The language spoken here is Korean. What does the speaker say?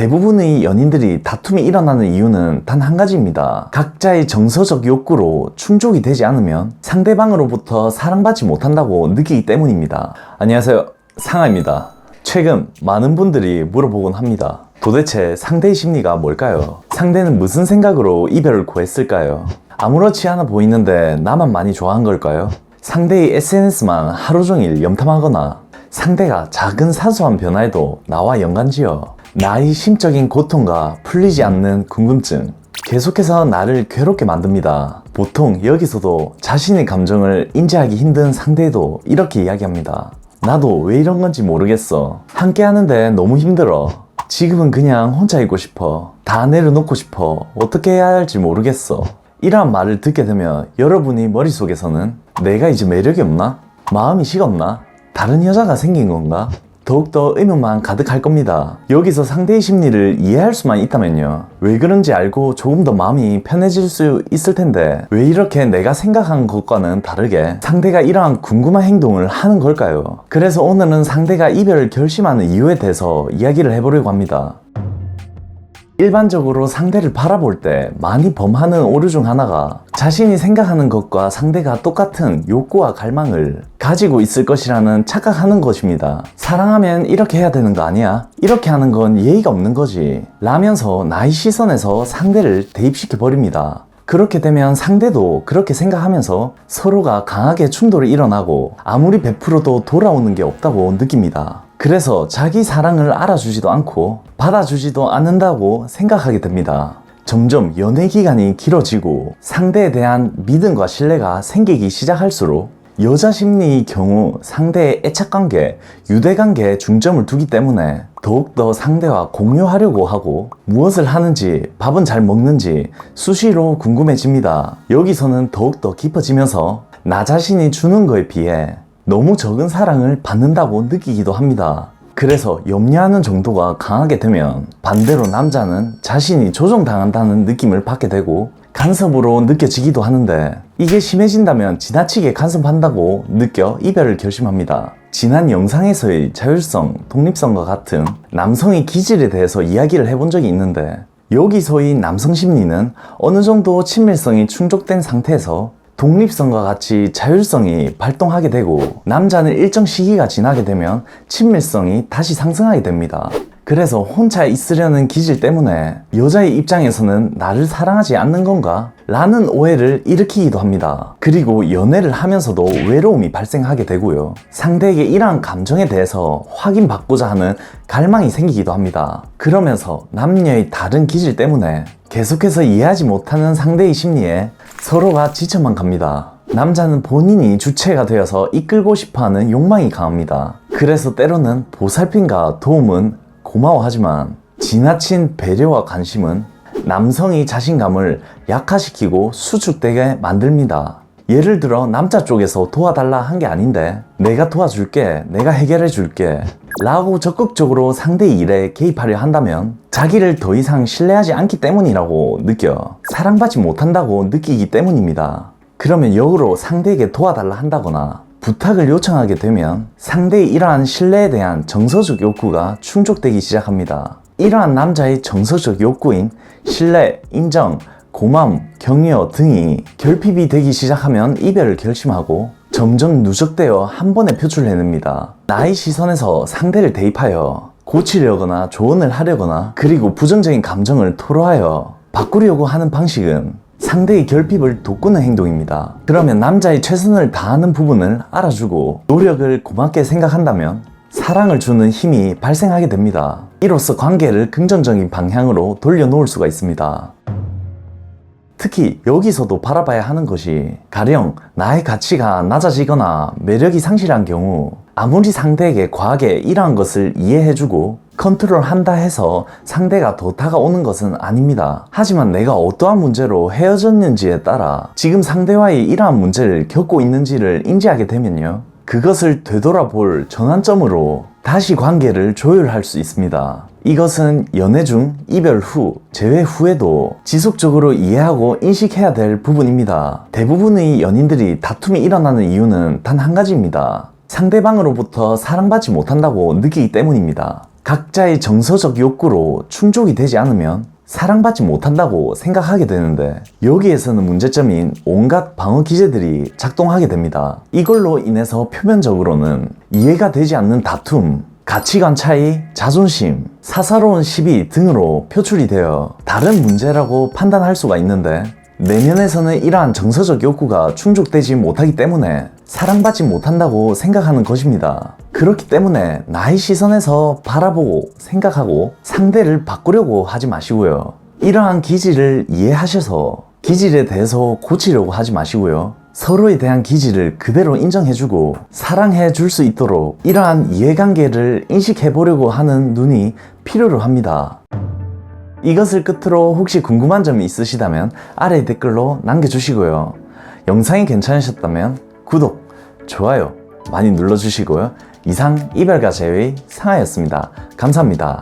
대부분의 연인들이 다툼이 일어나는 이유는 단 한 가지입니다. 각자의 정서적 욕구로 충족이 되지 않으면 상대방으로부터 사랑받지 못한다고 느끼기 때문입니다. 안녕하세요, 상아입니다. 최근 많은 분들이 물어보곤 합니다. 도대체 상대의 심리가 뭘까요? 상대는 무슨 생각으로 이별을 구했을까요? 아무렇지 않아 보이는데 나만 많이 좋아한 걸까요? 상대의 SNS만 하루 종일 염탐하거나 상대가 작은 사소한 변화에도 나와 연관지어 나의 심적인 고통과 풀리지 않는 궁금증, 계속해서 나를 괴롭게 만듭니다. 보통 여기서도 자신의 감정을 인지하기 힘든 상대도 이렇게 이야기합니다. 나도 왜 이런 건지 모르겠어. 함께 하는데 너무 힘들어. 지금은 그냥 혼자 있고 싶어. 다 내려놓고 싶어. 어떻게 해야 할지 모르겠어. 이러한 말을 듣게 되면 여러분이 머릿속에서는 내가 이제 매력이 없나? 마음이 식었나? 다른 여자가 생긴 건가? 더욱더 의문만 가득할 겁니다. 여기서 상대의 심리를 이해할 수만 있다면요, 왜 그런지 알고 조금 더 마음이 편해질 수 있을 텐데 왜 이렇게 내가 생각한 것과는 다르게 상대가 이러한 궁금한 행동을 하는 걸까요? 그래서 오늘은 상대가 이별을 결심하는 이유에 대해서 이야기를 해보려고 합니다. 일반적으로 상대를 바라볼 때 많이 범하는 오류 중 하나가 자신이 생각하는 것과 상대가 똑같은 욕구와 갈망을 가지고 있을 것이라는 착각하는 것입니다. 사랑하면 이렇게 해야 되는 거 아니야? 이렇게 하는 건 예의가 없는 거지 라면서 나의 시선에서 상대를 대입시켜 버립니다. 그렇게 되면 상대도 그렇게 생각하면서 서로가 강하게 충돌이 일어나고 아무리 베풀어도 돌아오는 게 없다고 느낍니다. 그래서 자기 사랑을 알아주지도 않고 받아주지도 않는다고 생각하게 됩니다. 점점 연애 기간이 길어지고 상대에 대한 믿음과 신뢰가 생기기 시작할수록 여자 심리의 경우 상대의 애착관계, 유대관계에 중점을 두기 때문에 더욱더 상대와 공유하려고 하고 무엇을 하는지, 밥은 잘 먹는지 수시로 궁금해집니다. 여기서는 더욱더 깊어지면서 나 자신이 주는 거에 비해 너무 적은 사랑을 받는다고 느끼기도 합니다. 그래서 염려하는 정도가 강하게 되면 반대로 남자는 자신이 조종당한다는 느낌을 받게 되고 간섭으로 느껴지기도 하는데, 이게 심해진다면 지나치게 간섭한다고 느껴 이별을 결심합니다. 지난 영상에서의 자율성, 독립성과 같은 남성의 기질에 대해서 이야기를 해본 적이 있는데, 여기서의 남성 심리는 어느 정도 친밀성이 충족된 상태에서 독립성과 같이 자율성이 발동하게 되고 남자는 일정 시기가 지나게 되면 친밀성이 다시 상승하게 됩니다. 그래서 혼자 있으려는 기질 때문에 여자의 입장에서는 나를 사랑하지 않는 건가? 라는 오해를 일으키기도 합니다. 그리고 연애를 하면서도 외로움이 발생하게 되고요, 상대에게 이러한 감정에 대해서 확인받고자 하는 갈망이 생기기도 합니다. 그러면서 남녀의 다른 기질 때문에 계속해서 이해하지 못하는 상대의 심리에 서로가 지쳐만 갑니다. 남자는 본인이 주체가 되어서 이끌고 싶어하는 욕망이 강합니다. 그래서 때로는 보살핌과 도움은 고마워하지만 지나친 배려와 관심은 남성의 자신감을 약화시키고 수축되게 만듭니다. 예를 들어 남자 쪽에서 도와달라 한 게 아닌데 내가 도와줄게, 내가 해결해 줄게 라고 적극적으로 상대의 일에 개입하려 한다면 자기를 더 이상 신뢰하지 않기 때문이라고 느껴 사랑받지 못한다고 느끼기 때문입니다. 그러면 역으로 상대에게 도와달라 한다거나 부탁을 요청하게 되면 상대의 이러한 신뢰에 대한 정서적 욕구가 충족되기 시작합니다. 이러한 남자의 정서적 욕구인 신뢰, 인정, 고마움, 격려 등이 결핍이 되기 시작하면 이별을 결심하고 점점 누적되어 한 번에 표출해냅니다. 나의 시선에서 상대를 대입하여 고치려거나 조언을 하려거나 그리고 부정적인 감정을 토로하여 바꾸려고 하는 방식은 상대의 결핍을 돋구는 행동입니다. 그러면 남자의 최선을 다하는 부분을 알아주고 노력을 고맙게 생각한다면 사랑을 주는 힘이 발생하게 됩니다. 이로써 관계를 긍정적인 방향으로 돌려놓을 수가 있습니다. 특히 여기서도 바라봐야 하는 것이 가령 나의 가치가 낮아지거나 매력이 상실한 경우 아무리 상대에게 과하게 이러한 것을 이해해주고 컨트롤한다 해서 상대가 더 다가오는 것은 아닙니다. 하지만 내가 어떠한 문제로 헤어졌는지에 따라 지금 상대와의 이러한 문제를 겪고 있는지를 인지하게 되면요, 그것을 되돌아볼 전환점으로 다시 관계를 조율할 수 있습니다. 이것은 연애 중, 이별 후, 재회 후에도 지속적으로 이해하고 인식해야 될 부분입니다. 대부분의 연인들이 다툼이 일어나는 이유는 단 한 가지입니다. 상대방으로부터 사랑받지 못한다고 느끼기 때문입니다. 각자의 정서적 욕구로 충족이 되지 않으면 사랑받지 못한다고 생각하게 되는데, 여기에서는 문제점인 온갖 방어 기제들이 작동하게 됩니다. 이걸로 인해서 표면적으로는 이해가 되지 않는 다툼, 가치관 차이, 자존심, 사사로운 시비 등으로 표출이 되어 다른 문제라고 판단할 수가 있는데, 내면에서는 이러한 정서적 욕구가 충족되지 못하기 때문에 사랑받지 못한다고 생각하는 것입니다. 그렇기 때문에 나의 시선에서 바라보고 생각하고 상대를 바꾸려고 하지 마시고요. 이러한 기질을 이해하셔서 기질에 대해서 고치려고 하지 마시고요. 서로에 대한 기질을 그대로 인정해주고 사랑해 줄 수 있도록 이러한 이해관계를 인식해보려고 하는 눈이 필요로 합니다. 이것을 끝으로 혹시 궁금한 점이 있으시다면 아래 댓글로 남겨주시고요. 영상이 괜찮으셨다면 구독, 좋아요 많이 눌러주시고요. 이상 이별과 제외의 상하였습니다. 감사합니다.